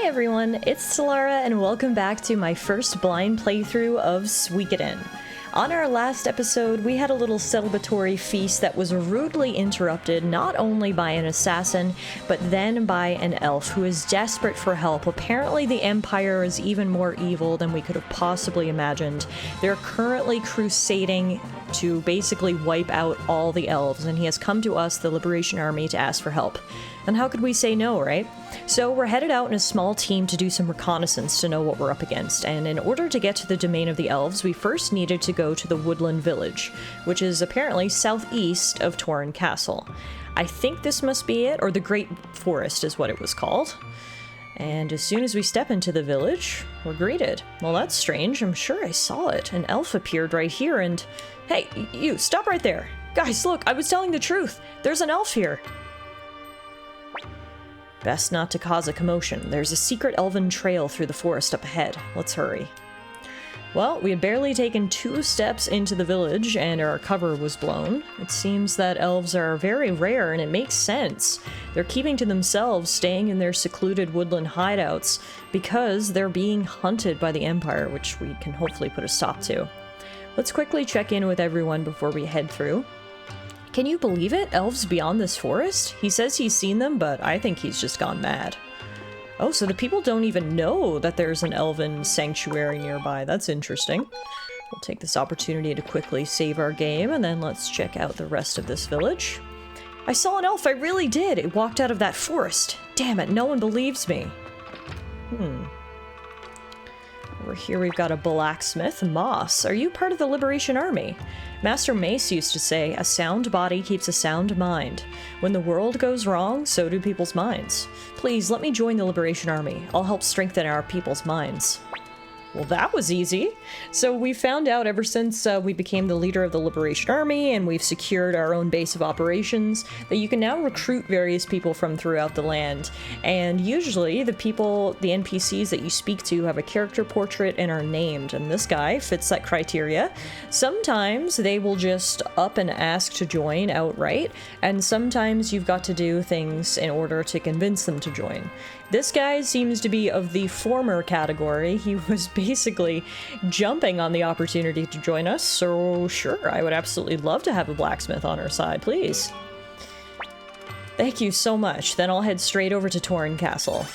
Hi everyone, it's Tallara and welcome back to my first blind playthrough of Suikoden. On our last episode, we had a little celebratory feast that was rudely interrupted not only by an assassin, but then by an elf who is desperate for help. Apparently the Empire is even more evil than we could have possibly imagined. They're currently crusading to basically wipe out all the elves, and he has come to us, the Liberation Army, to ask for help. And how could we say no, right? So we're headed out in a small team to do some reconnaissance to know what we're up against, and in order to get to the domain of the elves, we first needed to go to the Woodland Village, which is apparently southeast of Torren Castle. I think this must be it, or the Great Forest is what it was called. And as soon as we step into the village, we're greeted. Well, that's strange. I'm sure I saw it. An elf appeared right here and... Hey, you, stop right there. Guys, look, I was telling the truth. There's an elf here. Best not to cause a commotion. There's a secret elven trail through the forest up ahead. Let's hurry. Well, we had barely taken 2 steps into the village and our cover was blown. It seems that elves are very rare and it makes sense. They're keeping to themselves, staying in their secluded woodland hideouts because they're being hunted by the Empire, which we can hopefully put a stop to. Let's quickly check in with everyone before we head through. Can you believe it? Elves beyond this forest? He says he's seen them, but I think he's just gone mad. Oh, so the people don't even know that there's an elven sanctuary nearby. That's interesting. We'll take this opportunity to quickly save our game, and then let's check out the rest of this village. I saw an elf, I really did! It walked out of that forest. Damn it, no one believes me. Over here we've got a blacksmith, Moss. Are you part of the Liberation Army? Master Mace used to say, a sound body keeps a sound mind. When the world goes wrong, so do people's minds. Please, let me join the Liberation Army. I'll help strengthen our people's minds. Well, that was easy. So we found out ever since we became the leader of the Liberation Army and we've secured our own base of operations that you can now recruit various people from throughout the land. And usually the people, the NPCs that you speak to have a character portrait and are named, and this guy fits that criteria. Sometimes they will just up and ask to join outright, and sometimes you've got to do things in order to convince them to join. This guy seems to be of the former category. He was basically jumping on the opportunity to join us, so sure, I would absolutely love to have a blacksmith on our side, please. Thank you so much. Then I'll head straight over to Torren Castle.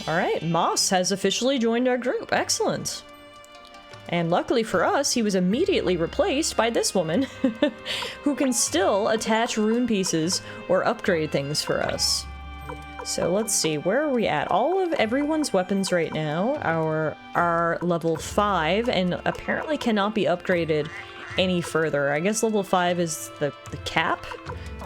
Alright, Moss has officially joined our group. Excellent. And luckily for us, he was immediately replaced by this woman, who can still attach rune pieces or upgrade things for us. So let's see, where are we at? All of everyone's weapons right now are level 5 and apparently cannot be upgraded any further. I guess level 5 is the cap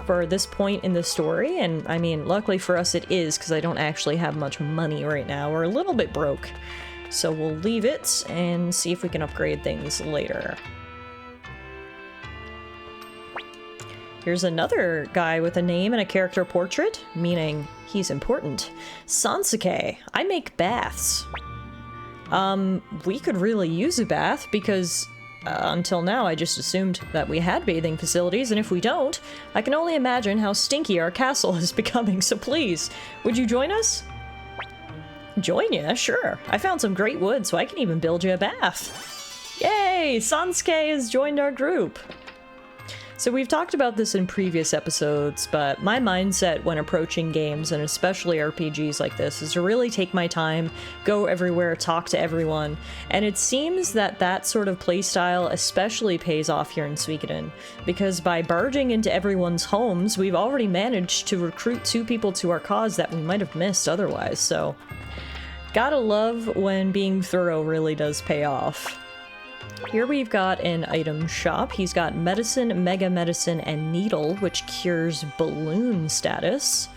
for this point in the story, and I mean, luckily for us it is, because I don't actually have much money right now. We're a little bit broke. So we'll leave it and see if we can upgrade things later. Here's another guy with a name and a character portrait, meaning he's important. Sansuke, I make baths. We could really use a bath because until now I just assumed that we had bathing facilities, and if we don't, I can only imagine how stinky our castle is becoming, so please, would you join us? Join ya? Sure. I found some great wood, so I can even build you a bath. Yay! Sansuke has joined our group! So we've talked about this in previous episodes, but my mindset when approaching games, and especially RPGs like this, is to really take my time, go everywhere, talk to everyone, and it seems that that sort of playstyle especially pays off here in Suikoden, because by barging into everyone's homes, we've already managed to recruit 2 people to our cause that we might have missed otherwise, so gotta love when being thorough really does pay off. Here we've got an item shop. He's got medicine, mega medicine, and needle, which cures balloon status.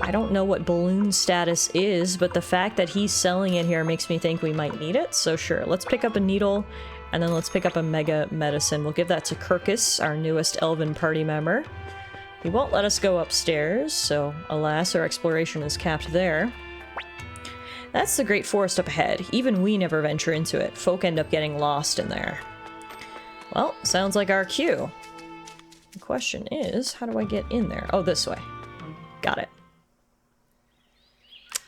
I don't know what balloon status is, but the fact that he's selling it here makes me think we might need it, so sure, let's pick up a needle, and then let's pick up a mega medicine. We'll give that to Kirkus, our newest Elven party member. He won't let us go upstairs, so alas, our exploration is capped there. That's the Great Forest up ahead. Even we never venture into it. Folk end up getting lost in there. Well, sounds like our cue. The question is, how do I get in there? Oh, this way. Got it.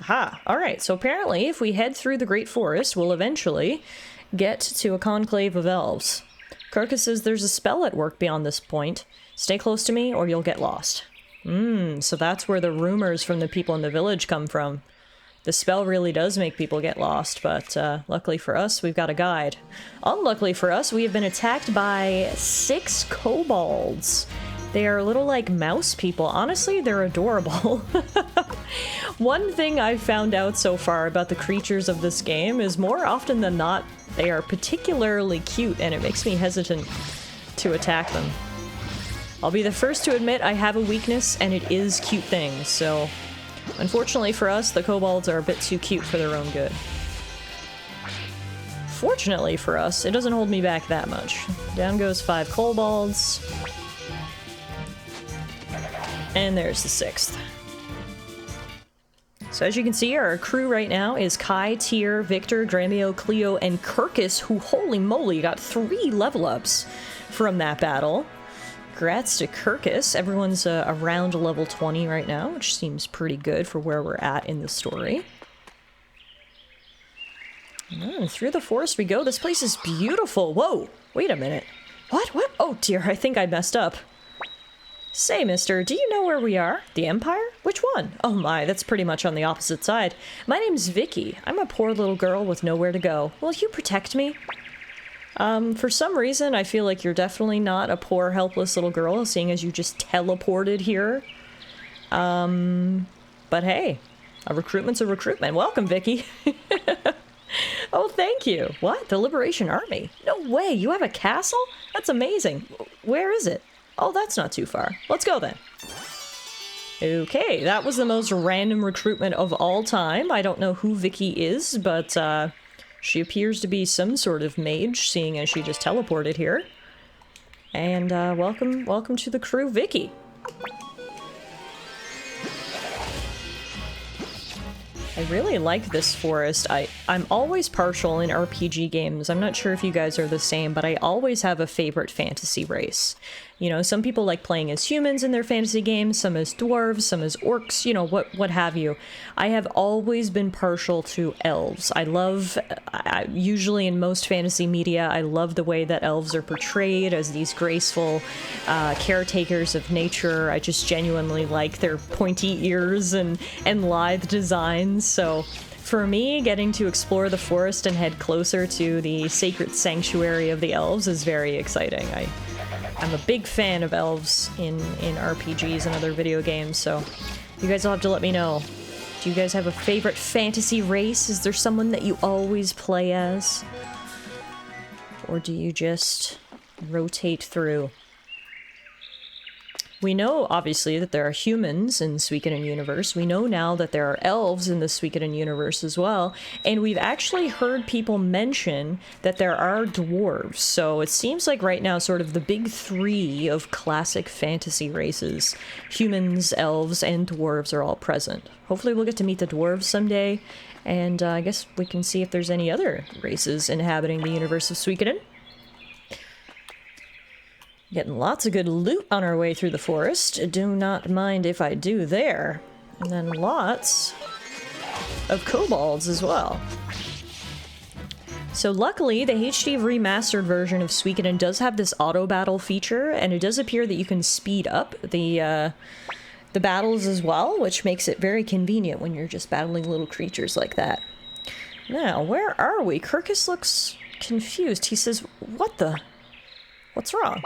Aha, alright, so apparently if we head through the Great Forest, we'll eventually get to a conclave of elves. Kirkus says there's a spell at work beyond this point. Stay close to me or you'll get lost. So that's where the rumors from the people in the village come from. The spell really does make people get lost, but luckily for us, we've got a guide. Unluckily for us, we have been attacked by 6 kobolds. They are little, like, mouse people. Honestly, they're adorable. One thing I've found out so far about the creatures of this game is more often than not, they are particularly cute, and it makes me hesitant to attack them. I'll be the first to admit I have a weakness, and it is cute things, so... Unfortunately for us, the kobolds are a bit too cute for their own good. Fortunately for us, it doesn't hold me back that much. Down goes 5 kobolds. And there's the 6th. So as you can see, our crew right now is Kai, Tyr, Victor, Dremio, Cleo, and Kirkus, who, holy moly, got 3 level ups from that battle. Congrats to Kirkus. Everyone's around level 20 right now, which seems pretty good for where we're at in the story. And through the forest we go. This place is beautiful. Whoa! Wait a minute. What? Oh dear, I think I messed up. Say, mister, do you know where we are? The Empire? Which one? Oh my, that's pretty much on the opposite side. My name's Vicky. I'm a poor little girl with nowhere to go. Will you protect me? For some reason, I feel like you're definitely not a poor, helpless little girl, seeing as you just teleported here. But hey, a recruitment's a recruitment. Welcome, Vicky. Oh, thank you. What? The Liberation Army? No way, you have a castle? That's amazing. Where is it? Oh, that's not too far. Let's go then. Okay, that was the most random recruitment of all time. I don't know who Vicky is, but, she appears to be some sort of mage, seeing as she just teleported here. And, welcome to the crew, Vicky. I really like this forest. I'm always partial in RPG games. I'm not sure if you guys are the same, but I always have a favorite fantasy race. You know, some people like playing as humans in their fantasy games, some as dwarves, some as orcs, you know, what have you. I have always been partial to elves. Usually in most fantasy media, I love the way that elves are portrayed as these graceful caretakers of nature. I just genuinely like their pointy ears and lithe designs, so... For me, getting to explore the forest and head closer to the sacred sanctuary of the elves is very exciting. I'm a big fan of elves in RPGs and other video games, so you guys will have to let me know. Do you guys have a favorite fantasy race? Is there someone that you always play as? Or do you just rotate through? We know, obviously, that there are humans in the Suikoden universe. We know now that there are elves in the Suikoden universe as well. And we've actually heard people mention that there are dwarves. So it seems like right now, sort of the big 3 of classic fantasy races. Humans, elves, and dwarves are all present. Hopefully we'll get to meet the dwarves someday. And I guess we can see if there's any other races inhabiting the universe of Suikoden. Getting lots of good loot on our way through the forest. Do not mind if I do there. And then lots of kobolds as well. So luckily, the HD remastered version of Suikoden does have this auto battle feature, and it does appear that you can speed up the battles as well, which makes it very convenient when you're just battling little creatures like that. Now, where are we? Kirkus looks confused. He says, what's wrong?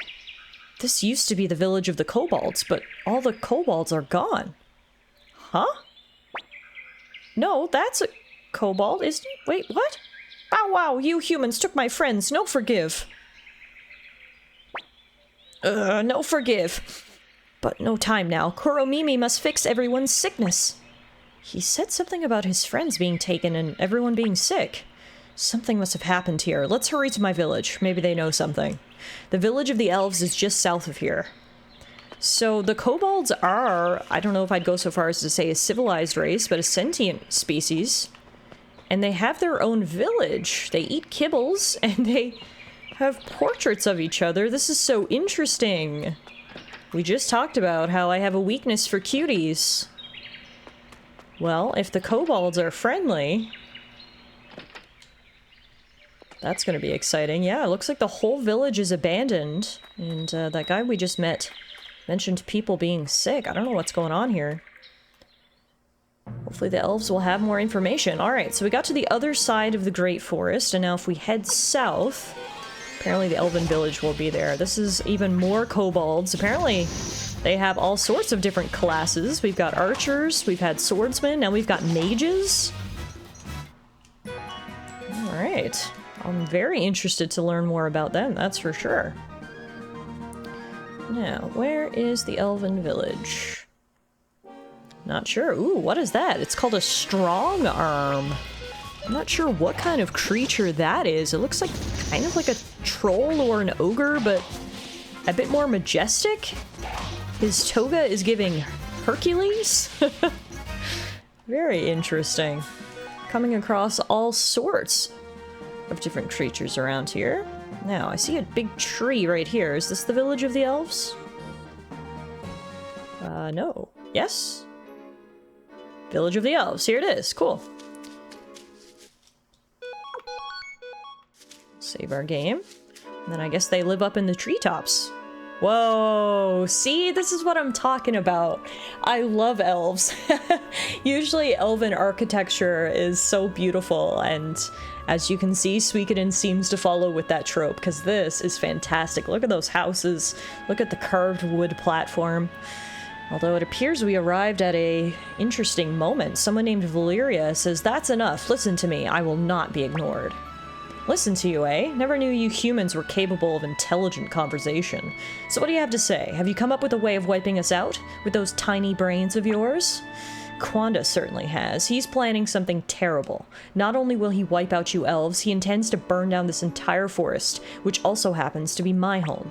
This used to be the village of the kobolds, but all the kobolds are gone. Huh? No, that's a kobold, isn't it? Wait, what? Bow wow, you humans took my friends, no forgive. No forgive. But no time now. Kuromimi must fix everyone's sickness. He said something about his friends being taken and everyone being sick. Something must have happened here. Let's hurry to my village. Maybe they know something. The village of the elves is just south of here. So the kobolds are, I don't know if I'd go so far as to say a civilized race, but a sentient species. And they have their own village. They eat kibbles, and they have portraits of each other. This is so interesting. We just talked about how I have a weakness for cuties. Well, if the kobolds are friendly... That's gonna be exciting. Yeah, it looks like the whole village is abandoned. And that guy we just met mentioned people being sick. I don't know what's going on here. Hopefully the elves will have more information. Alright, so we got to the other side of the Great Forest, and now if we head south, apparently the Elven Village will be there. This is even more kobolds. Apparently they have all sorts of different classes. We've got archers, we've had swordsmen, now we've got mages. Alright. I'm very interested to learn more about them, that's for sure. Now, where is the Elven Village? Not sure. Ooh, what is that? It's called a strong arm. I'm not sure what kind of creature that is. It looks like kind of like a troll or an ogre, but a bit more majestic. His toga is giving Hercules. Very interesting. Coming across all sorts of different creatures around here. Now, I see a big tree right here. Is this the village of the elves? No. Yes? Village of the Elves. Here it is. Cool. Save our game. And then I guess they live up in the treetops. Whoa! See? This is what I'm talking about. I love elves. Usually elven architecture is so beautiful, and as you can see, Suikoden seems to follow with that trope, because this is fantastic. Look at those houses. Look at the carved wood platform. Although it appears we arrived at a interesting moment. Someone named Valeria says, "That's enough. Listen to me. I will not be ignored." Listen to you, eh? Never knew you humans were capable of intelligent conversation. So what do you have to say? Have you come up with a way of wiping us out? With those tiny brains of yours? Quanda certainly has. He's planning something terrible. Not only will he wipe out you elves, he intends to burn down this entire forest, which also happens to be my home.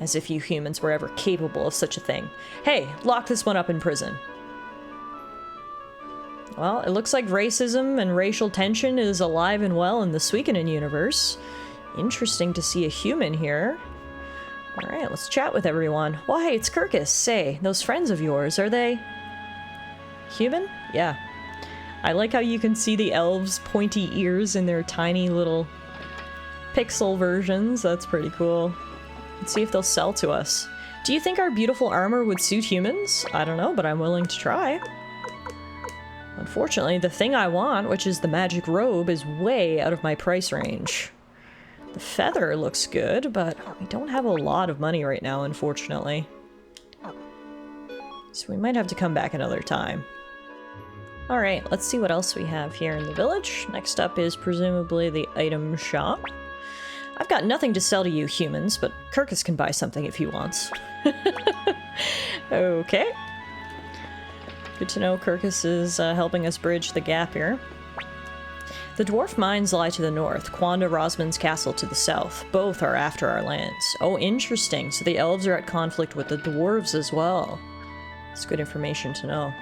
As if you humans were ever capable of such a thing. Hey, lock this one up in prison. Well, it looks like racism and racial tension is alive and well in the Suikoden universe. Interesting to see a human here. Alright, let's chat with everyone. Why, it's Kirkus. Say, those friends of yours, are they... human? Yeah. I like how you can see the elves' pointy ears in their tiny little pixel versions. That's pretty cool. Let's see if they'll sell to us. Do you think our beautiful armor would suit humans? I don't know, but I'm willing to try. Unfortunately, the thing I want, which is the magic robe, is way out of my price range. The feather looks good, but we don't have a lot of money right now, unfortunately. So we might have to come back another time. Alright, let's see what else we have here in the village. Next up is presumably the item shop. I've got nothing to sell to you humans, but Kirkus can buy something if he wants. Okay. Good to know Kirkus is helping us bridge the gap here. The dwarf mines lie to the north, Quanda Rosman's castle to the south. Both are after our lands. Oh, interesting. So the elves are at conflict with the dwarves as well. It's good information to know.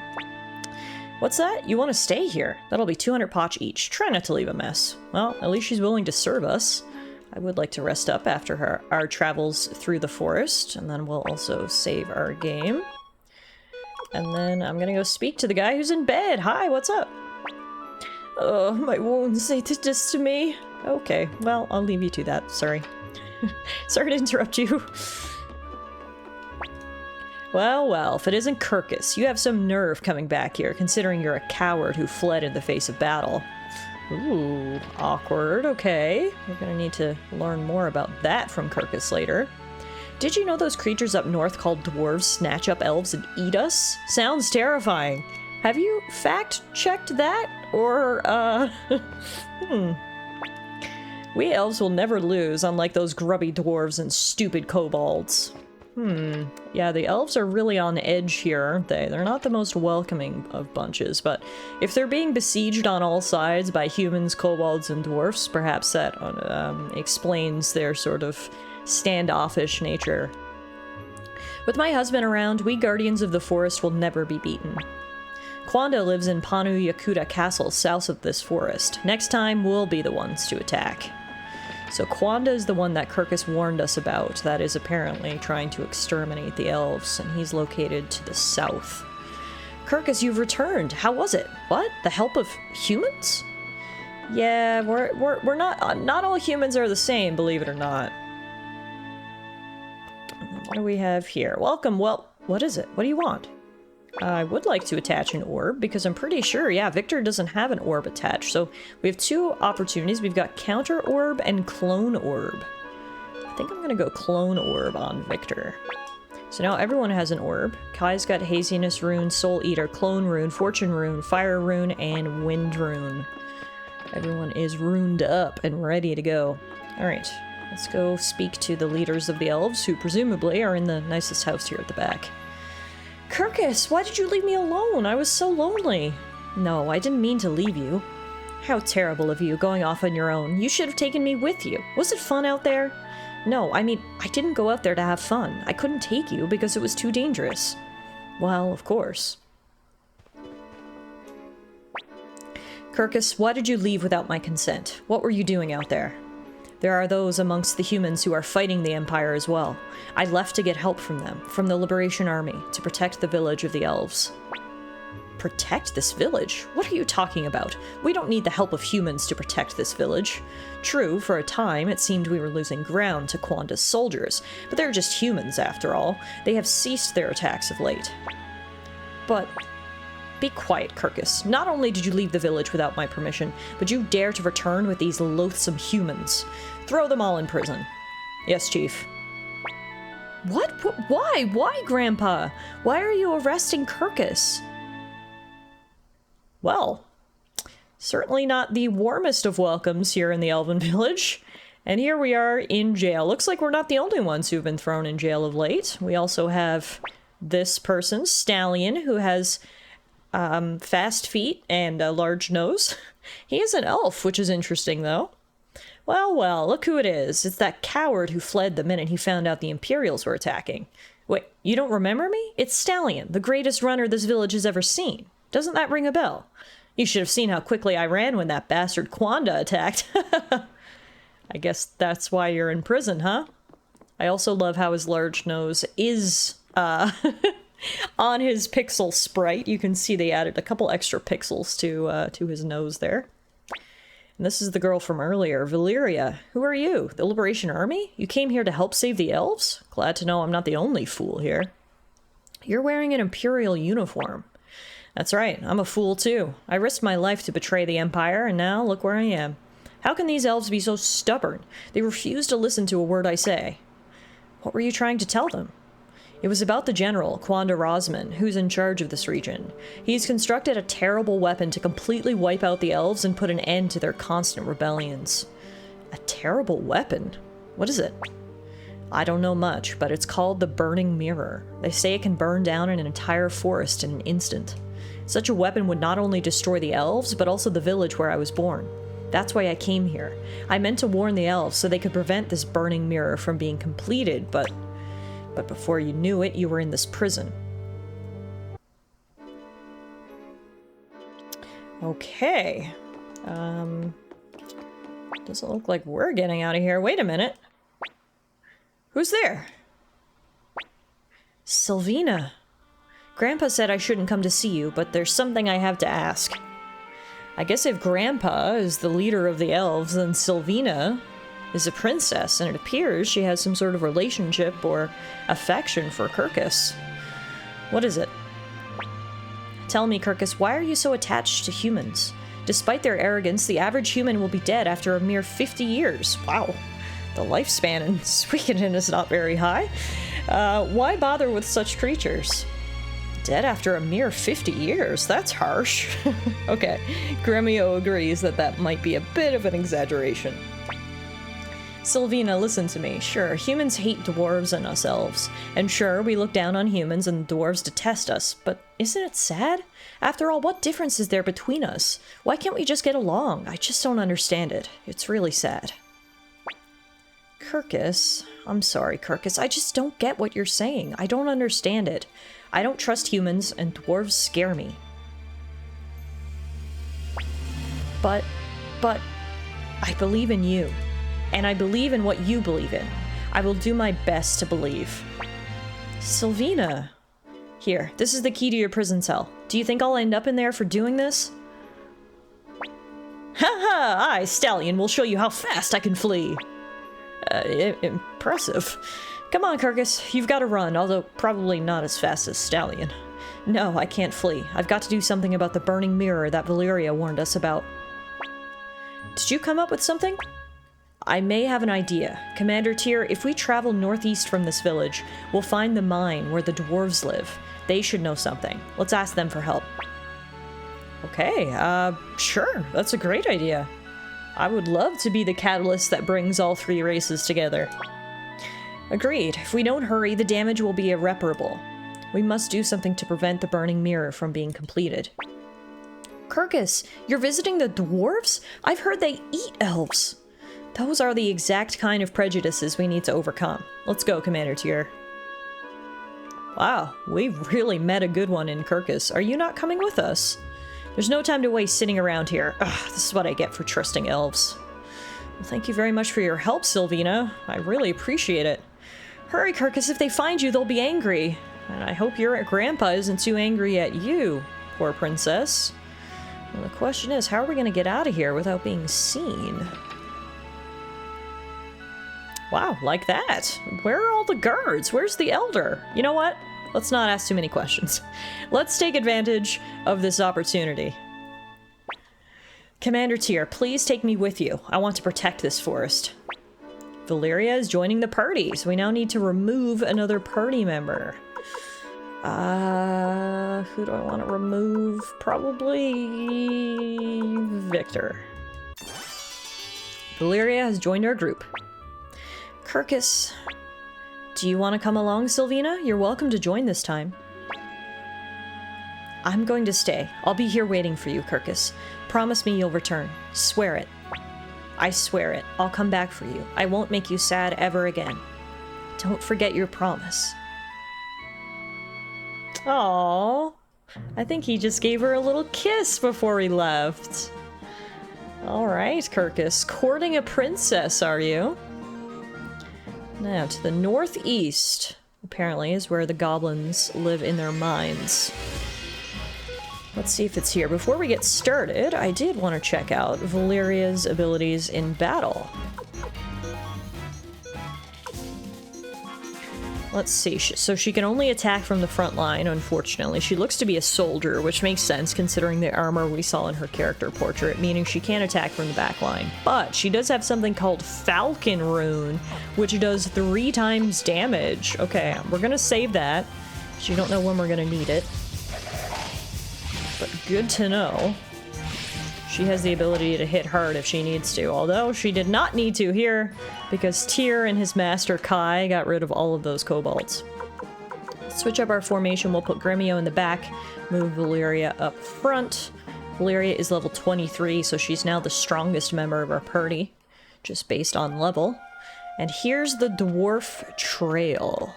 What's that? You want to stay here? That'll be 200 potch each. Try not to leave a mess. Well, at least she's willing to serve us. I would like to rest up after our travels through the forest, and then we'll also save our game. And then I'm gonna go speak to the guy who's in bed. Hi, what's up? Oh, my wounds, they did this to me. Okay, well, I'll leave you to that. Sorry. Sorry to interrupt you. Well, well, if it isn't Kirkus, you have some nerve coming back here, considering you're a coward who fled in the face of battle. Ooh, awkward, okay. We're gonna need to learn more about that from Kirkus later. Did you know those creatures up north called dwarves snatch up elves and eat us? Sounds terrifying. Have you fact-checked that? Or, We elves will never lose, unlike those grubby dwarves and stupid kobolds. Yeah, the elves are really on edge here, aren't they? They're not the most welcoming of bunches, but if they're being besieged on all sides by humans, kobolds, and dwarfs, perhaps that explains their sort of standoffish nature. With my husband around, we guardians of the forest will never be beaten. Quanda lives in Panu Yakuta Castle, south of this forest. Next time, we'll be the ones to attack. So Quanda is the one that Kirkus warned us about, that is apparently trying to exterminate the elves, and he's located to the south. Kirkus, you've returned. How was it? What? The help of humans? Yeah, we're not all humans are the same, believe it or not. What do we have here? Welcome. Well, what is it? What do you want? I would like to attach an orb, because I'm pretty sure, yeah, Victor doesn't have an orb attached. So we have two opportunities. We've got counter orb and clone orb. I think I'm gonna go clone orb on Victor. So now everyone has an orb. Kai's got haziness rune, soul eater, clone rune, fortune rune, fire rune, and wind rune. Everyone is runed up and ready to go. Alright, let's go speak to the leaders of the elves, who presumably are in the nicest house here at the back. Kirkus, why did you leave me alone? I was so lonely. No, I didn't mean to leave you. How terrible of you, going off on your own. You should have taken me with you. Was it fun out there? No, I mean, I didn't go out there to have fun. I couldn't take you because it was too dangerous. Well, of course. Kirkus, why did you leave without my consent? What were you doing out there? There are those amongst the humans who are fighting the Empire as well. I left to get help from them, from the Liberation Army, to protect the village of the elves. Protect this village? What are you talking about? We don't need the help of humans to protect this village. True, for a time it seemed we were losing ground to Quanda's soldiers, but they're just humans after all. They have ceased their attacks of late. But be quiet, Kirkus. Not only did you leave the village without my permission, but you dare to return with these loathsome humans. Throw them all in prison. Yes, Chief. What? Why? Why, Grandpa? Why are you arresting Kirkus? Well, certainly not the warmest of welcomes here in the Elven Village. And here we are in jail. Looks like we're not the only ones who've been thrown in jail of late. We also have this person, Stallion, who has fast feet and a large nose. He is an elf, which is interesting, though. Well, well, look who it is. It's that coward who fled the minute he found out the Imperials were attacking. Wait, you don't remember me? It's Stallion, the greatest runner this village has ever seen. Doesn't that ring a bell? You should have seen how quickly I ran when that bastard Quanda attacked. I guess that's why you're in prison, huh? I also love how his large nose is, on his pixel sprite. You can see they added a couple extra pixels to his nose there. And this is the girl from earlier, Valyria. Who are you? The Liberation Army? You came here to help save the elves? Glad to know I'm not the only fool here. You're wearing an Imperial uniform. That's right, I'm a fool too. I risked my life to betray the Empire, and now look where I am. How can these elves be so stubborn? They refuse to listen to a word I say. What were you trying to tell them? It was about the general, Quanda Rosman, who's in charge of this region. He's constructed a terrible weapon to completely wipe out the elves and put an end to their constant rebellions. A terrible weapon? What is it? I don't know much, but it's called the Burning Mirror. They say it can burn down an entire forest in an instant. Such a weapon would not only destroy the elves, but also the village where I was born. That's why I came here. I meant to warn the elves so they could prevent this burning mirror from being completed, but before you knew it, you were in this prison. Okay. Doesn't look like we're getting out of here. Wait a minute. Who's there? Sylvina. Grandpa said I shouldn't come to see you, but there's something I have to ask. I guess if Grandpa is the leader of the elves, then Sylvina is a princess, and it appears she has some sort of relationship or affection for Kirkus. What is it? Tell me, Kirkus, why are you so attached to humans? Despite their arrogance, the average human will be dead after a mere 50 years. Wow. The lifespan in Suikoden is not very high. Why bother with such creatures? Dead after a mere 50 years? That's harsh. Okay, Gremio agrees that that might be a bit of an exaggeration. Sylvina, listen to me. Sure, humans hate dwarves and us elves. And sure, we look down on humans and dwarves detest us. But isn't it sad? After all, what difference is there between us? Why can't we just get along? I just don't understand it. It's really sad. Kirkus, I'm sorry, Kirkus. I just don't get what you're saying. I don't understand it. I don't trust humans, and dwarves scare me. But I believe in you. And I believe in what you believe in. I will do my best to believe. Sylvina. Here, this is the key to your prison cell. Do you think I'll end up in there for doing this? Haha! I, Stallion, will show you how fast I can flee. Impressive. Come on, Kirkus. You've got to run, although probably not as fast as Stallion. No, I can't flee. I've got to do something about the burning mirror that Valeria warned us about. Did you come up with something? I may have an idea. Commander Tyr, if we travel northeast from this village, we'll find the mine where the dwarves live. They should know something. Let's ask them for help. Okay, sure. That's a great idea. I would love to be the catalyst that brings all three races together. Agreed. If we don't hurry, the damage will be irreparable. We must do something to prevent the burning mirror from being completed. Kirkus, you're visiting the dwarves? I've heard they eat elves. Those are the exact kind of prejudices we need to overcome. Let's go, Commander Tyr. Wow, we really met a good one in Kirkus. Are you not coming with us? There's no time to waste sitting around here. Ugh, this is what I get for trusting elves. Well, thank you very much for your help, Sylvina. I really appreciate it. Hurry, Kirkus, if they find you, they'll be angry. And I hope your grandpa isn't too angry at you, poor princess. Well, the question is, how are we going to get out of here without being seen? Wow, like that. Where are all the guards? Where's the elder? You know what? Let's not ask too many questions. Let's take advantage of this opportunity. Commander Tyr, please take me with you. I want to protect this forest. Valeria is joining the party, so we now need to remove another party member. Who do I want to remove? Probably Victor. Valeria has joined our group. Kirkus, do you want to come along, Sylvina? You're welcome to join this time. I'm going to stay. I'll be here waiting for you, Kirkus. Promise me you'll return. Swear it. I swear it. I'll come back for you. I won't make you sad ever again. Don't forget your promise. Aww. I think he just gave her a little kiss before he left. Alright, Kirkus. Courting a princess, are you? Now, to the northeast, apparently, is where the goblins live in their mines. Let's see if it's here. Before we get started, I did want to check out Valeria's abilities in battle. Let's see. So she can only attack from the front line, unfortunately. She looks to be a soldier, which makes sense considering the armor we saw in her character portrait, meaning she can't attack from the back line. But she does have something called Falcon Rune, which does 3 times damage. Okay, we're gonna save that, because you don't know when we're gonna need it. But good to know. She has the ability to hit hard if she needs to, although she did not need to here, because Tyr and his master Kai got rid of all of those kobolds. Switch up our formation, we'll put Gremio in the back, move Valeria up front. Valeria is level 23, so she's now the strongest member of our party, just based on level. And here's the Dwarf Trail.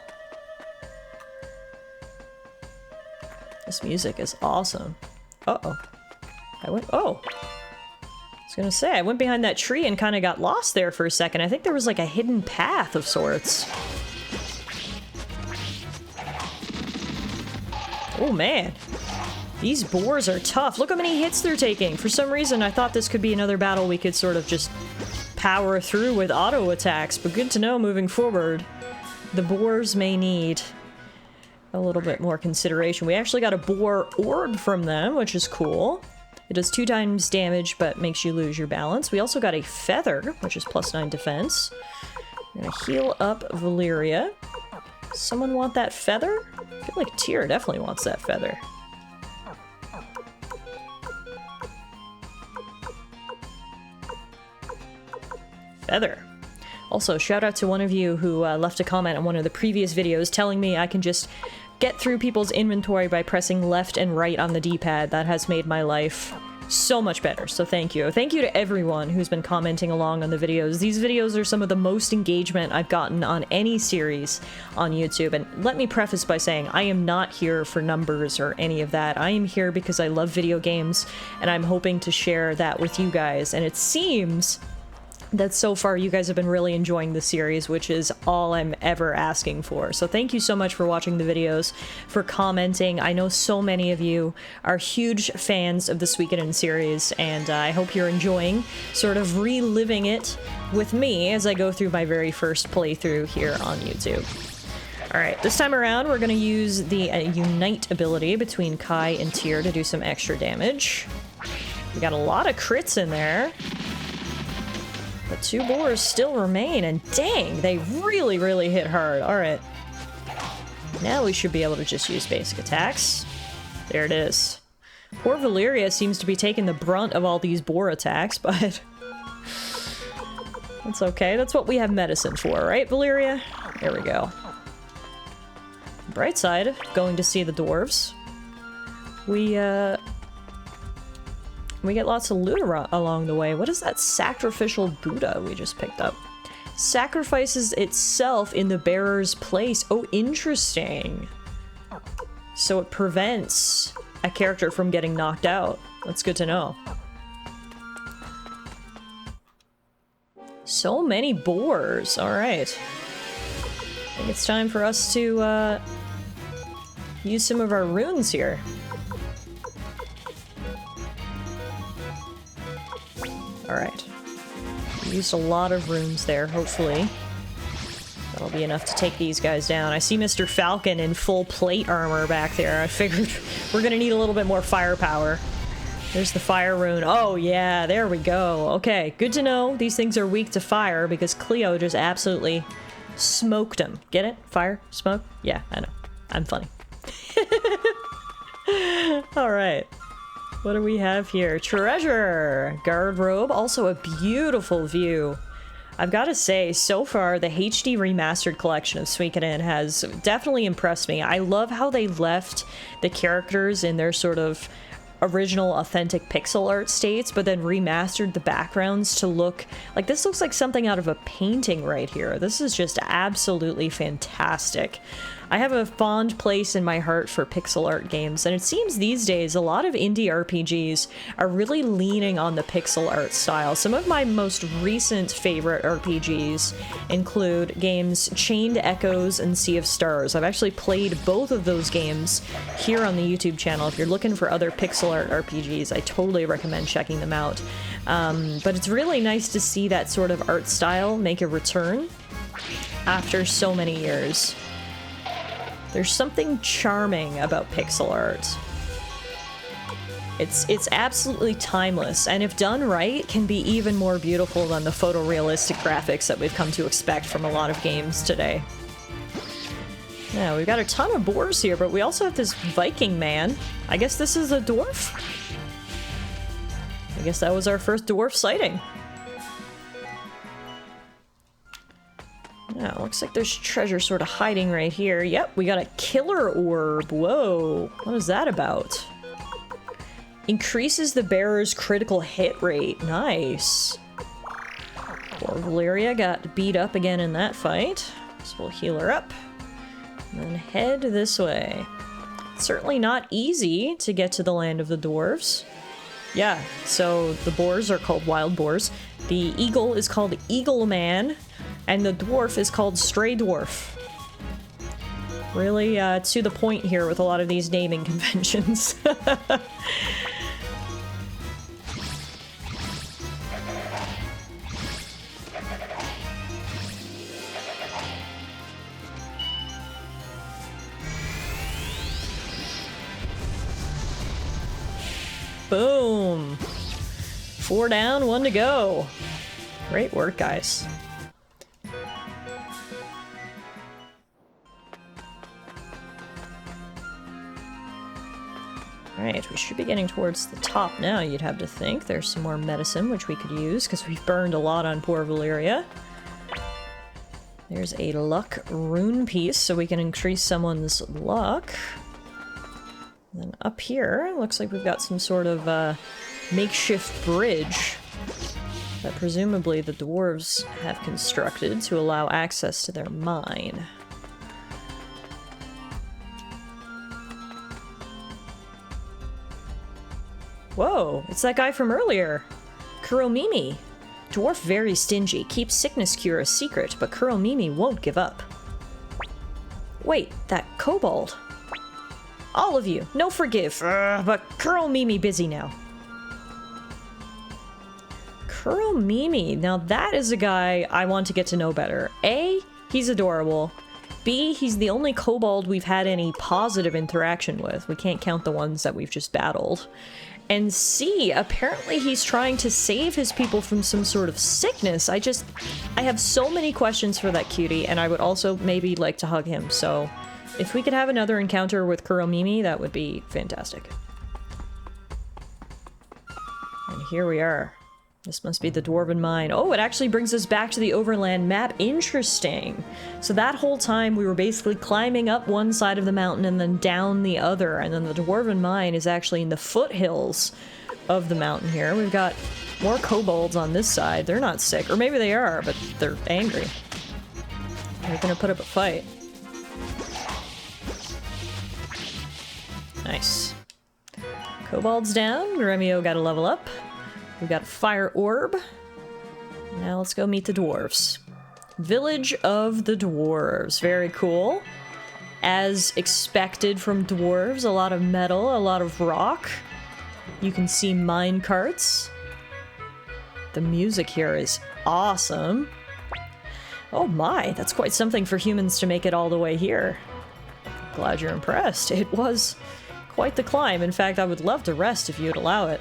This music is awesome. Uh-oh. I was gonna say, I went behind that tree and kind of got lost there for a second. I think there was like a hidden path of sorts. Oh man. These boars are tough. Look how many hits they're taking. For some reason, I thought this could be another battle we could sort of just power through with auto attacks, but good to know moving forward. The boars may need a little bit more consideration. We actually got a boar orb from them, which is cool. It does 2 times damage, but makes you lose your balance. We also got a feather, which is +9 defense. I'm gonna heal up Valeria. Someone want that feather? I feel like Tyr definitely wants that feather. Feather. Also, shout out to one of you who left a comment on one of the previous videos telling me I can just get through people's inventory by pressing left and right on the D-pad. That has made my life so much better, so thank you. Thank you to everyone who's been commenting along on the videos. These videos are some of the most engagement I've gotten on any series on YouTube, and let me preface by saying I am not here for numbers or any of that. I am here because I love video games, and I'm hoping to share that with you guys, and it seems that so far you guys have been really enjoying the series, which is all I'm ever asking for. So thank you so much for watching the videos, for commenting. I know so many of you are huge fans of the Suikoden series, and I hope you're enjoying sort of reliving it with me as I go through my very first playthrough here on YouTube. Alright, this time around we're going to use the Unite ability between Kai and Tyr to do some extra damage. We got a lot of crits in there. But 2 boars still remain, and dang, they really, really hit hard. Alright. Now we should be able to just use basic attacks. There it is. Poor Valeria seems to be taking the brunt of all these boar attacks, but... that's okay. That's what we have medicine for, right, Valeria? There we go. Bright side, going to see the dwarves. We get lots of loot along the way. What is that sacrificial Buddha we just picked up? Sacrifices itself in the bearer's place. Oh, interesting. So it prevents a character from getting knocked out. That's good to know. So many boars. Alright. I think it's time for us to use some of our runes here. Alright. Used a lot of runes there, hopefully. That'll be enough to take these guys down. I see Mr. Falcon in full plate armor back there. I figured we're gonna need a little bit more firepower. There's the fire rune. Oh yeah, there we go. Okay, good to know these things are weak to fire because Cleo just absolutely smoked them. Get it? Fire? Smoke? Yeah, I know. I'm funny. Alright. What do we have here? Treasure! Guard robe, also a beautiful view. I've got to say, so far, the HD remastered collection of Suikoden has definitely impressed me. I love how they left the characters in their sort of original authentic pixel art states, but then remastered the backgrounds to look like this looks like something out of a painting right here. This is just absolutely fantastic. I have a fond place in my heart for pixel art games, and it seems these days a lot of indie RPGs are really leaning on the pixel art style. Some of my most recent favorite RPGs include games Chained Echoes and Sea of Stars. I've actually played both of those games here on the YouTube channel. If you're looking for other pixel art RPGs, I totally recommend checking them out. But it's really nice to see that sort of art style make a return after so many years. There's something charming about pixel art. It's absolutely timeless, and if done right, can be even more beautiful than the photorealistic graphics that we've come to expect from a lot of games today. Yeah, we've got a ton of boars here, but we also have this Viking man. I guess this is a dwarf? I guess that was our first dwarf sighting. Yeah, looks like there's treasure sort of hiding right here. Yep, we got a killer orb. Whoa, what is that about? Increases the bearer's critical hit rate. Nice. Poor Valeria got beat up again in that fight. So we'll heal her up. And then head this way. It's certainly not easy to get to the land of the dwarves. Yeah, so the boars are called wild boars. The eagle is called Eagle Man. And the dwarf is called Stray Dwarf. Really to the point here with a lot of these naming conventions. Boom! 4 down, 1 to go. Great work, guys. Alright, we should be getting towards the top now, you'd have to think. There's some more medicine, which we could use, because we've burned a lot on poor Valeria. There's a luck rune piece, so we can increase someone's luck. And then up here, looks like we've got some sort of makeshift bridge that presumably the dwarves have constructed to allow access to their mine. Whoa, it's that guy from earlier. Kuromimi. Dwarf very stingy, keeps sickness cure a secret, but Kuromimi won't give up. Wait, that kobold. All of you, no forgive, but Kuromimi busy now. Kuromimi, now that is a guy I want to get to know better. A, he's adorable. B, he's the only kobold we've had any positive interaction with. We can't count the ones that we've just battled. And C, apparently he's trying to save his people from some sort of sickness. I have so many questions for that cutie, and I would also maybe like to hug him. So if we could have another encounter with Kuromimi, that would be fantastic. And here we are. This must be the Dwarven Mine. Oh, it actually brings us back to the overland map. Interesting. So that whole time we were basically climbing up one side of the mountain and then down the other. And then the Dwarven Mine is actually in the foothills of the mountain here. We've got more kobolds on this side. They're not sick. Or maybe they are, but they're angry. They're gonna put up a fight. Nice. Kobolds down. Gremio got a level up. We got a fire orb. Now let's go meet the dwarves. Village of the Dwarves. Very cool. As expected from dwarves, a lot of metal, a lot of rock. You can see mine carts. The music here is awesome. Oh my, that's quite something for humans to make it all the way here. Glad you're impressed. It was quite the climb. In fact, I would love to rest if you'd allow it.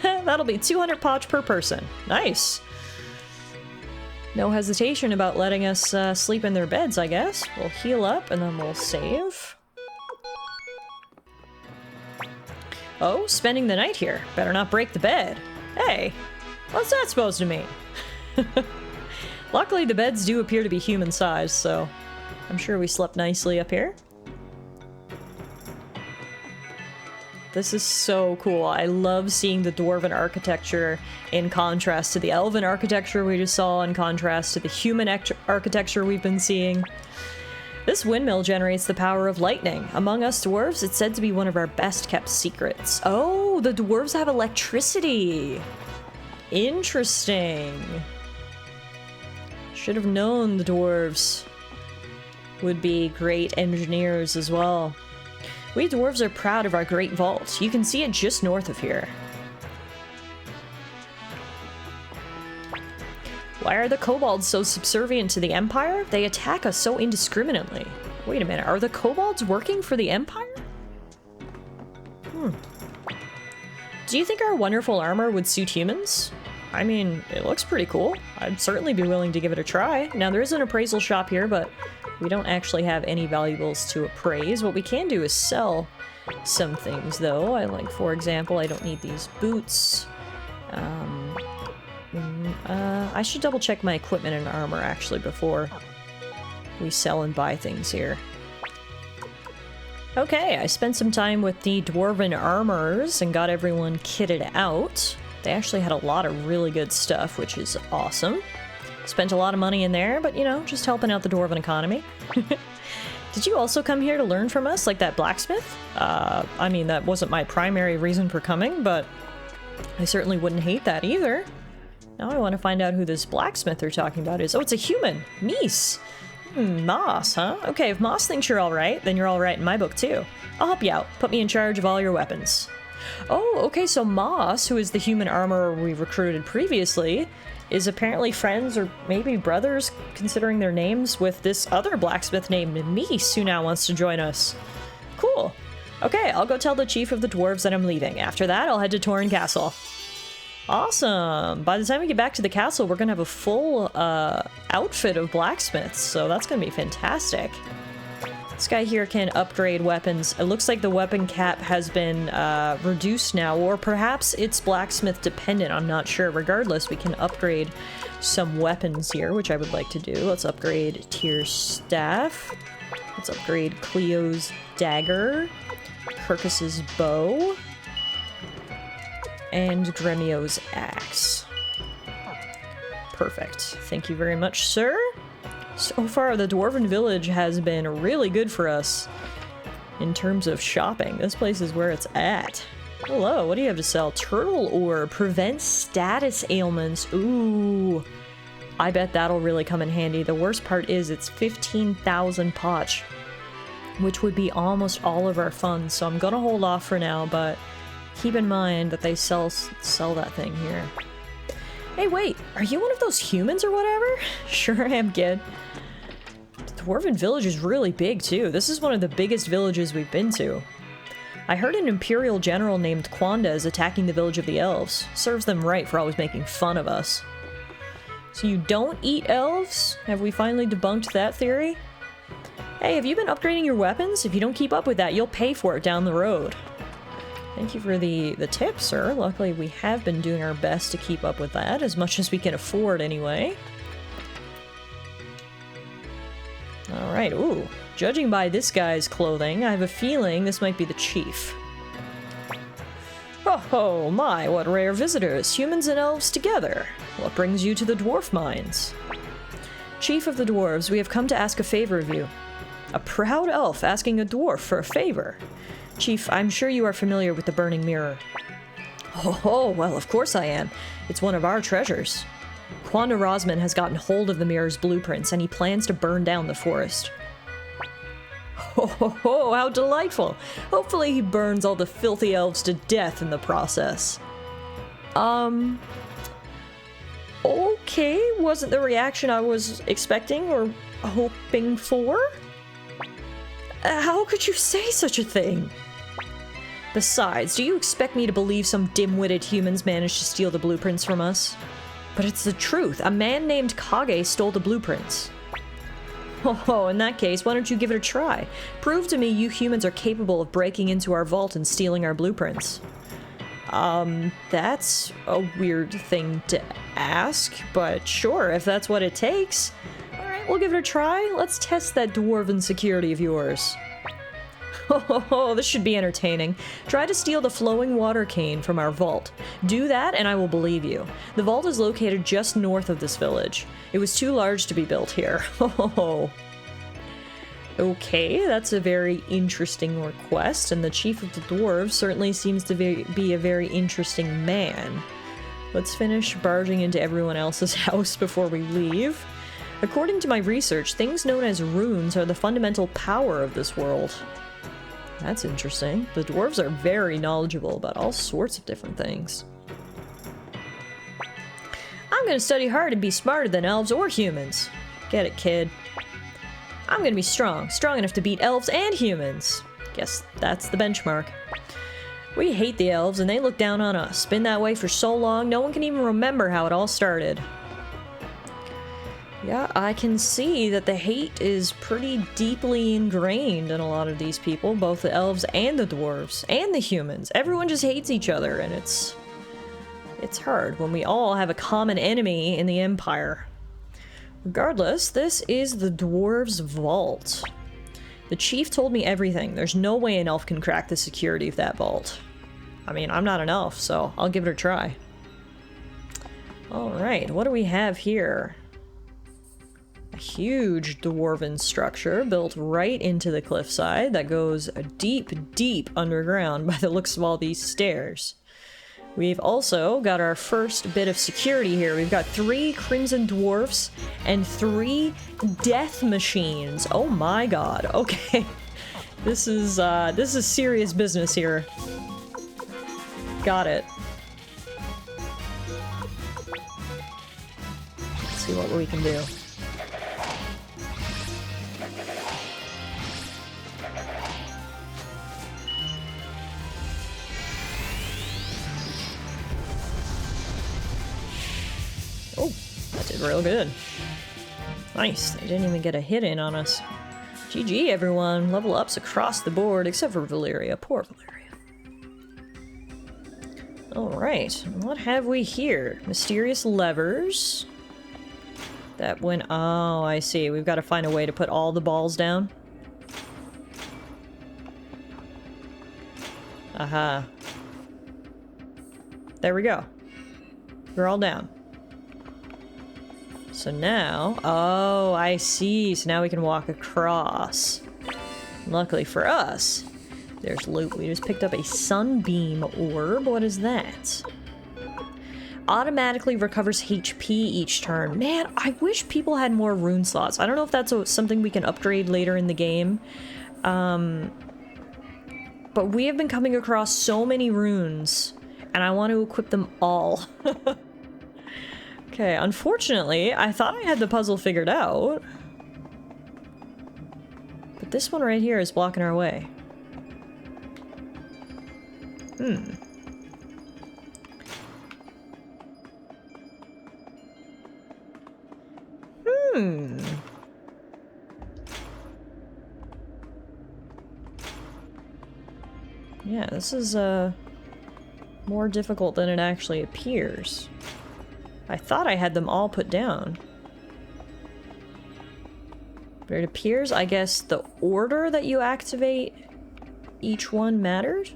That'll be 200 poch per person. Nice. No hesitation about letting us sleep in their beds, I guess. We'll heal up and then we'll save. Oh, spending the night here. Better not break the bed. Hey, what's that supposed to mean? Luckily, the beds do appear to be human-sized, so I'm sure we slept nicely up here. This is so cool. I love seeing the Dwarven architecture in contrast to the Elven architecture we just saw, in contrast to the human architecture we've been seeing. This windmill generates the power of lightning. Among us dwarves, it's said to be one of our best-kept secrets. Oh, the dwarves have electricity! Interesting. Should have known the dwarves would be great engineers as well. We dwarves are proud of our great vault. You can see it just north of here. Why are the kobolds so subservient to the Empire? They attack us so indiscriminately. Wait a minute, are the kobolds working for the Empire? Do you think our wonderful armor would suit humans? I mean, it looks pretty cool. I'd certainly be willing to give it a try. Now, there is an appraisal shop here, but we don't actually have any valuables to appraise. What we can do is sell some things, though. Like, for example, I don't need these boots. I should double check my equipment and armor, actually, before we sell and buy things here. Okay, I spent some time with the Dwarven armors and got everyone kitted out. They actually had a lot of really good stuff, which is awesome. Spent a lot of money in there, but, you know, just helping out the Dwarven economy. Did you also come here to learn from us, like that blacksmith? I mean, that wasn't my primary reason for coming, but I certainly wouldn't hate that either. Now I want to find out who this blacksmith they're talking about is. Oh, it's a human! Mies! Moss, huh? Okay, if Moss thinks you're alright, then you're alright in my book too. I'll help you out. Put me in charge of all your weapons. Oh, okay, so Moss, who is the human armorer we recruited previously, is apparently friends, or maybe brothers, considering their names, with this other blacksmith named Mies, who now wants to join us. Cool. Okay, I'll go tell the chief of the dwarves that I'm leaving. After that, I'll head to Torren Castle. Awesome! By the time we get back to the castle, we're gonna have a full outfit of blacksmiths, so that's gonna be fantastic. This guy here can upgrade weapons. It looks like the weapon cap has been reduced now, or perhaps it's blacksmith dependent, I'm not sure. Regardless, we can upgrade some weapons here, which I would like to do. Let's upgrade Tyr's staff. Let's upgrade Cleo's dagger. Kirkus's bow. And Gremio's axe. Perfect. Thank you very much, sir. So far, the Dwarven Village has been really good for us in terms of shopping. This place is where it's at. Hello, what do you have to sell? Turtle ore. Prevents status ailments. Ooh. I bet that'll really come in handy. The worst part is it's 15,000 potch, which would be almost all of our funds, so I'm gonna hold off for now, but keep in mind that they sell that thing here. Hey, wait, are you one of those humans or whatever? Sure I am, kid. The Dwarven Village is really big, too. This is one of the biggest villages we've been to. I heard an Imperial general named Quanda is attacking the village of the elves. Serves them right for always making fun of us. So you don't eat elves? Have we finally debunked that theory? Hey, have you been upgrading your weapons? If you don't keep up with that, you'll pay for it down the road. Thank you for the tip, sir. Luckily, we have been doing our best to keep up with that, as much as we can afford anyway. Alright, ooh. Judging by this guy's clothing, I have a feeling this might be the chief. Oh my, what rare visitors, humans and elves together. What brings you to the dwarf mines? Chief of the dwarves, we have come to ask a favor of you. A proud elf asking a dwarf for a favor. Chief, I'm sure you are familiar with the Burning Mirror. Oh, well, of course I am. It's one of our treasures. Quanda Rosman has gotten hold of the mirror's blueprints, and he plans to burn down the forest. Oh, how delightful! Hopefully he burns all the filthy elves to death in the process. Okay, wasn't the reaction I was expecting or hoping for? How could you say such a thing? Besides, do you expect me to believe some dim-witted humans managed to steal the blueprints from us? But it's the truth. A man named Kage stole the blueprints. Oh, in that case, why don't you give it a try? Prove to me you humans are capable of breaking into our vault and stealing our blueprints. That's a weird thing to ask, but sure, if that's what it takes. Alright, we'll give it a try. Let's test that dwarven security of yours. Oh, this should be entertaining. Try to steal the flowing water cane from our vault. Do that and I will believe you. The vault is located just north of this village. It was too large to be built here. Okay, that's a very interesting request, and the chief of the dwarves certainly seems to be a very interesting man. Let's finish barging into everyone else's house before we leave. According to my research, things known as runes are the fundamental power of this world. That's interesting. The dwarves are very knowledgeable about all sorts of different things. I'm gonna study hard and be smarter than elves or humans. Get it, kid. I'm gonna be strong enough to beat elves and humans. Guess that's the benchmark. We hate the elves and they look down on us. Been that way for so long, no one can even remember how it all started. Yeah, I can see that the hate is pretty deeply ingrained in a lot of these people, both the elves and the dwarves, and the humans. Everyone just hates each other, and it's hard when we all have a common enemy in the Empire. Regardless, this is the dwarves' vault. The chief told me everything. There's no way an elf can crack the security of that vault. I mean, I'm not an elf, so I'll give it a try. Alright, what do we have here? A huge dwarven structure built right into the cliffside that goes deep, deep underground by the looks of all these stairs. We've also got our first bit of security here. We've got 3 crimson dwarfs and 3 death machines. Oh my god. Okay. This is serious business here. Got it. Let's see what we can do. Oh, that did real good. Nice, they didn't even get a hit in on us. GG everyone, level ups across the board except for Valyria, poor Valyria. Alright, what have we here? Mysterious levers. That went, oh I see, we've got to find a way to put all the balls down. Aha. There we go. We're all down. So now, oh, I see. So now we can walk across. Luckily for us, There's loot. We just picked up a sunbeam orb. What is that? Automatically recovers HP each turn. Man, I wish people had more rune slots. I don't know if that's something we can upgrade later in the game. But we have been coming across so many runes, and I want to equip them all. Okay, unfortunately, I thought I had the puzzle figured out. But this one right here is blocking our way. Yeah, this is, more difficult than it actually appears. I thought I had them all put down. But it appears, I guess, the order that you activate each one mattered?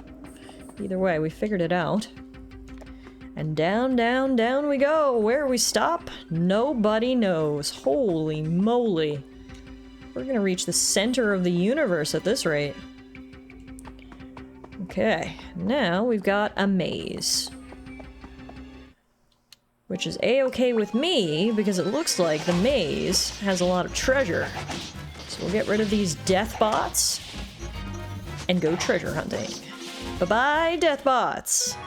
Either way, we figured it out. And down, down, down we go! Where we stop? Nobody knows. Holy moly. We're gonna reach the center of the universe at this rate. Okay, now we've got a maze. Which is a-okay with me, because it looks like the maze has a lot of treasure. So we'll get rid of these death bots and go treasure hunting. Bye-bye, death bots!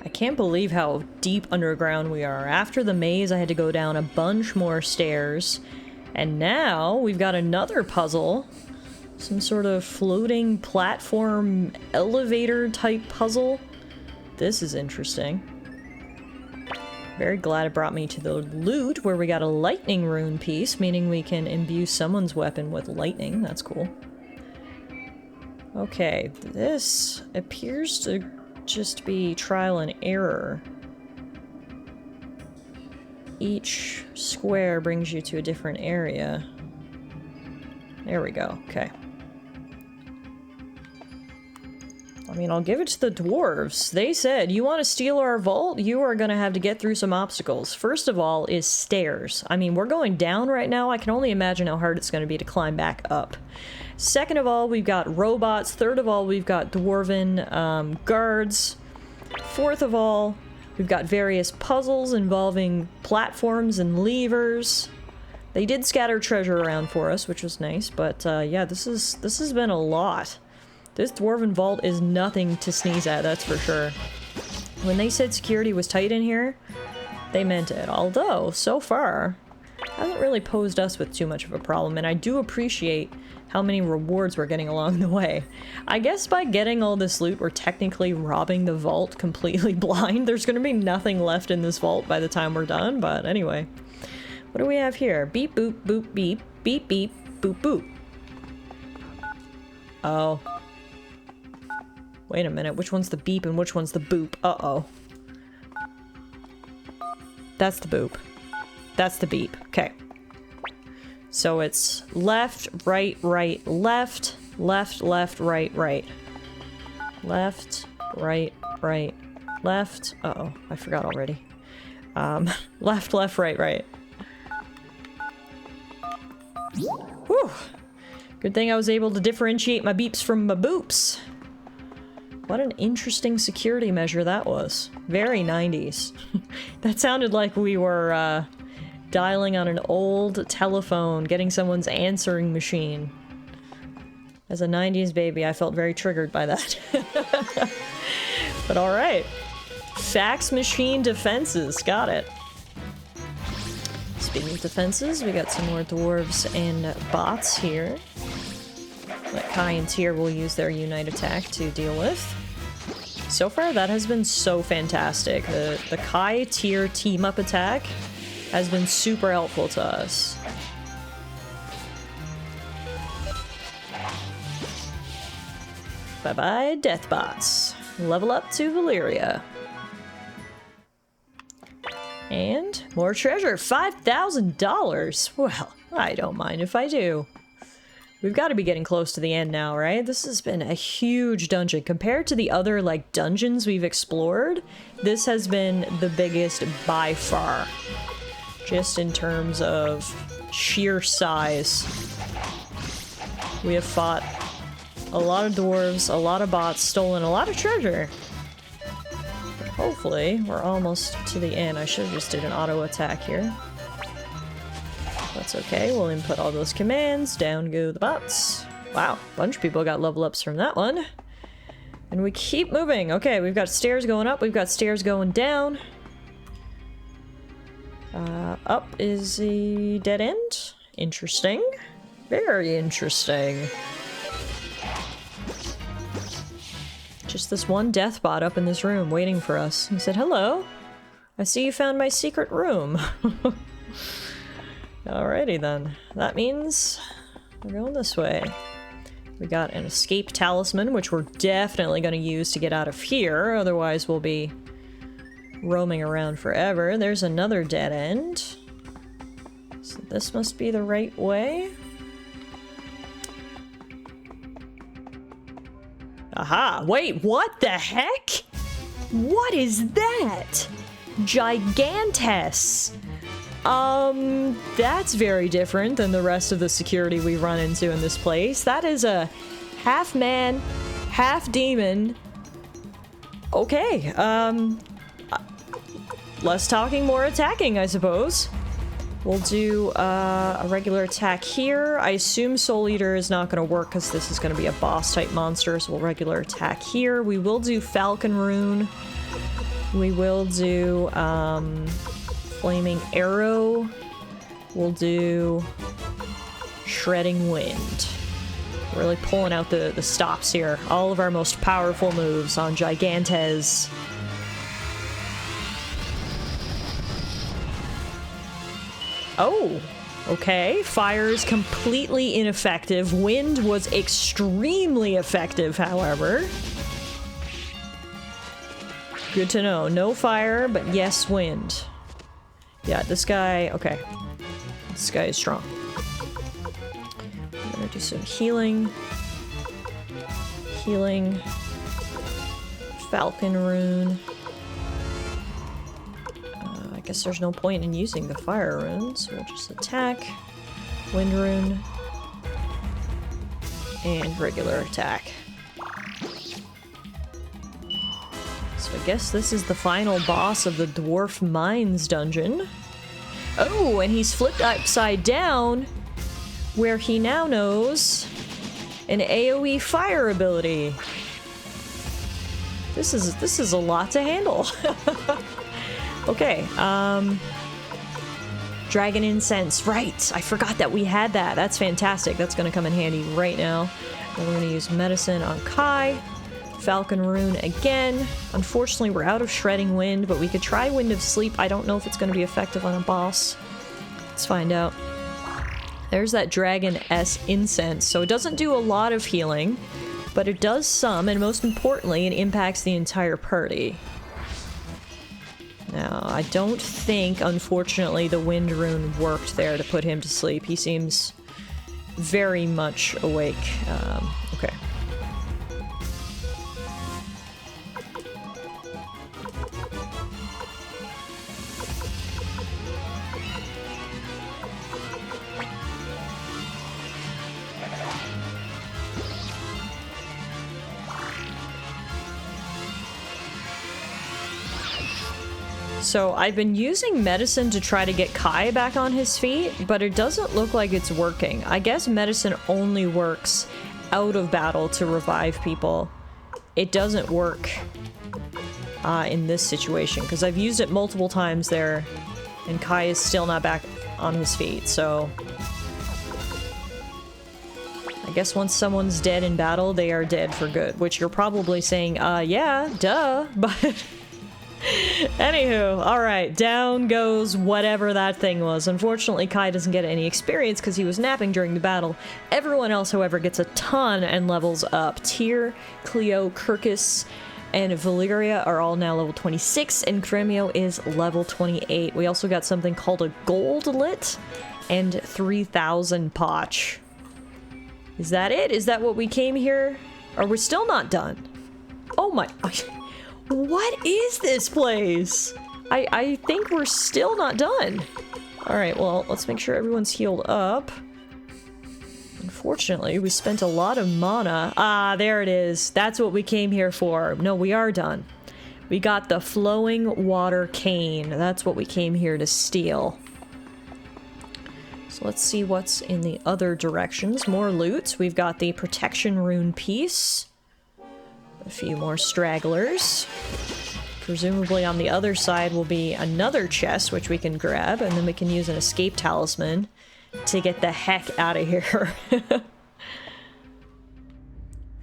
I can't believe how deep underground we are. After the maze, I had to go down a bunch more stairs. And now we've got another puzzle. Some sort of floating platform elevator type puzzle. This is interesting. Very glad it brought me to the loot where we got a lightning rune piece, meaning we can imbue someone's weapon with lightning. That's cool. Okay, this appears to just be trial and error. Each square brings you to a different area. There we go, okay. I mean, I'll give it to the dwarves. They said, you want to steal our vault? You are going to have to get through some obstacles. First of all is stairs. I mean, we're going down right now. I can only imagine how hard it's going to be to climb back up. Second of all, we've got robots. Third of all, we've got dwarven guards. Fourth of all, we've got various puzzles involving platforms and levers. They did scatter treasure around for us, which was nice, but yeah, this has been a lot. This dwarven vault is nothing to sneeze at, that's for sure. When they said security was tight in here, they meant it. Although, so far, hasn't really posed us with too much of a problem, and I do appreciate how many rewards we're getting along the way. I guess by getting all this loot, we're technically robbing the vault completely blind. There's gonna be nothing left in this vault by the time we're done, but anyway. What do we have here? Beep, boop, boop, beep, beep, beep, boop, boop. Oh. Wait a minute, which one's the beep and which one's the boop? Uh-oh. That's the boop. That's the beep. Okay. So it's left, right, right, left, left, left, right, right. Left, right, right, left. Uh-oh, I forgot already. Left, left, right, right. Whew. Good thing I was able to differentiate my beeps from my boops. What an interesting security measure that was. Very 90s. That sounded like we were, dialing on an old telephone, getting someone's answering machine. As a 90s baby, I felt very triggered by that. But alright. Fax machine defenses. Got it. Speaking of defenses, we got some more dwarves and bots here. That Kai and Tyr will use their unite attack to deal with. So far, that has been so fantastic. The Kai Tyr team-up attack has been super helpful to us. Bye-bye, Deathbots. Level up to Valyria. And more treasure, $5,000! Well, I don't mind if I do. We've got to be getting close to the end now, right? This has been a huge dungeon. Compared to the other, like, dungeons we've explored, this has been the biggest by far. Just in terms of sheer size. We have fought A lot of dwarves, a lot of bots stolen, a lot of treasure. But hopefully, we're almost to the end. I should have just did an auto attack here. That's okay, we'll input all those commands, down go the bots. Wow, a bunch of people got level ups from that one. And we keep moving. Okay, we've got stairs going up, we've got stairs going down. Up is a dead end. Interesting. Very interesting. Just this one death bot up in this room waiting for us. He said, hello. I see you found my secret room. Alrighty then. That means we're going this way. We got an escape talisman, which we're definitely going to use to get out of here. Otherwise we'll be roaming around forever. There's another dead end. So this must be the right way. Aha! Wait, what the heck? What is that? Gigantes! That's very different than the rest of the security we run into in this place. That is a half man, half demon. Okay, less talking, more attacking, I suppose. We'll do a regular attack here. I assume Soul Eater is not going to work because this is going to be a boss-type monster, so we'll regular attack here. We will do Falcon Rune. We will do Flaming Arrow. We'll do Shredding Wind. Really pulling out the stops here. All of our most powerful moves on Gigantes. Oh, okay. Fire is completely ineffective. Wind was extremely effective, however. Good to know. No fire, but yes, wind. Yeah, this guy... Okay. This guy is strong. I'm gonna do some healing. Healing. Falcon Rune. I guess there's no point in using the fire rune, so we'll just attack. Wind rune. And regular attack. So I guess this is the final boss of the Dwarf Mines dungeon. Oh, and he's flipped upside down, where he now knows an AoE fire ability. This is a lot to handle. Okay, Dragon Incense, right! I forgot that we had that. That's fantastic. That's gonna come in handy right now. And we're gonna use Medicine on Kai. Falcon Rune again. Unfortunately, we're out of Shredding Wind, but we could try Wind of Sleep. I don't know if it's gonna be effective on a boss. Let's find out. There's that Dragon S Incense. So it doesn't do a lot of healing, but it does some, and most importantly, it impacts the entire party. Now, I don't think, unfortunately, the Wind Rune worked there to put him to sleep. He seems very much awake. Okay. So I've been using medicine to try to get Kai back on his feet, but it doesn't look like it's working. I guess medicine only works out of battle to revive people. It doesn't work in this situation, because I've used it multiple times there, and Kai is still not back on his feet, so... I guess once someone's dead in battle, they are dead for good, which you're probably saying, yeah, duh, but... Anywho, alright, down goes whatever that thing was. Unfortunately, Kai doesn't get any experience because he was napping during the battle. Everyone else, however, gets a ton and levels up. Tyr, Cleo, Kirkus, and Valyria are all now level 26, and Gremio is level 28. We also got something called a Gold Lit and 3,000 Potch. Is that it? Is that what we came here? Or we're still not done? Oh my... What is this place? I think we're still not done. Alright, well, let's make sure everyone's healed up. Unfortunately, we spent a lot of mana. Ah, there it is. That's what we came here for. No, we are done. We got the flowing water cane. That's what we came here to steal. So let's see what's in the other directions. More loot. We've got the protection rune piece. A few more stragglers. Presumably on the other side will be another chest, which we can grab, and then we can use an escape talisman to get the heck out of here.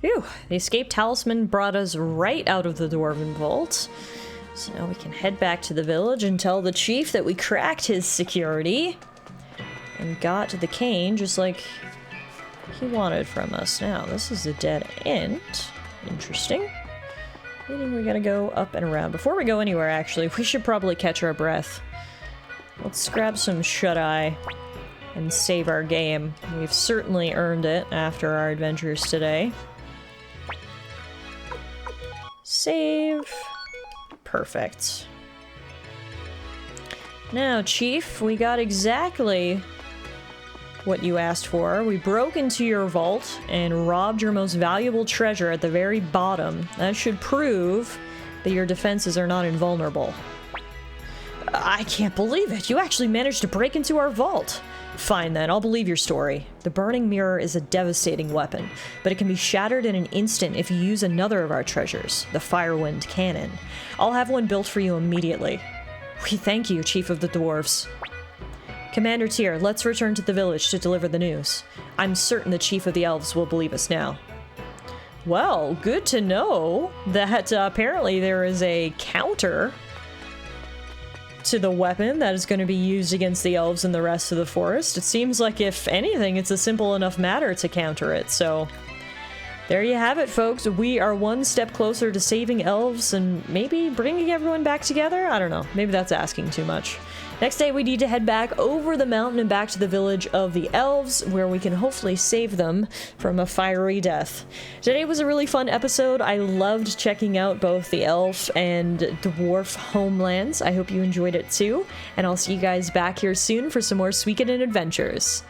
Phew, the escape talisman brought us right out of the Dwarven Vault. So now we can head back to the village and tell the chief that we cracked his security and got the cane just like he wanted from us. Now, this is a dead end. Interesting. Meaning we gotta go up and around. Before we go anywhere, actually, we should probably catch our breath. Let's grab some shut-eye and save our game. We've certainly earned it after our adventures today. Save. Perfect. Now, Chief, we got exactly what you asked for. We broke into your vault and robbed your most valuable treasure at the very bottom. That should prove that your defenses are not invulnerable. I can't believe it. You actually managed to break into our vault. Fine then, I'll believe your story. The burning mirror is a devastating weapon, but it can be shattered in an instant if you use another of our treasures, the Firewind Cannon. I'll have one built for you immediately. We thank you, Chief of the Dwarves. Commander Tyr, let's return to the village to deliver the news. I'm certain the Chief of the Elves will believe us now. Well, good to know that apparently there is a counter to the weapon that is going to be used against the elves and the rest of the forest. It seems like, if anything, it's a simple enough matter to counter it, so there you have it, folks. We are one step closer to saving elves and maybe bringing everyone back together? I don't know. Maybe that's asking too much. Next day, we need to head back over the mountain and back to the village of the elves, where we can hopefully save them from a fiery death. Today was a really fun episode. I loved checking out both the elf and dwarf homelands. I hope you enjoyed it too, and I'll see you guys back here soon for some more Suikoden adventures.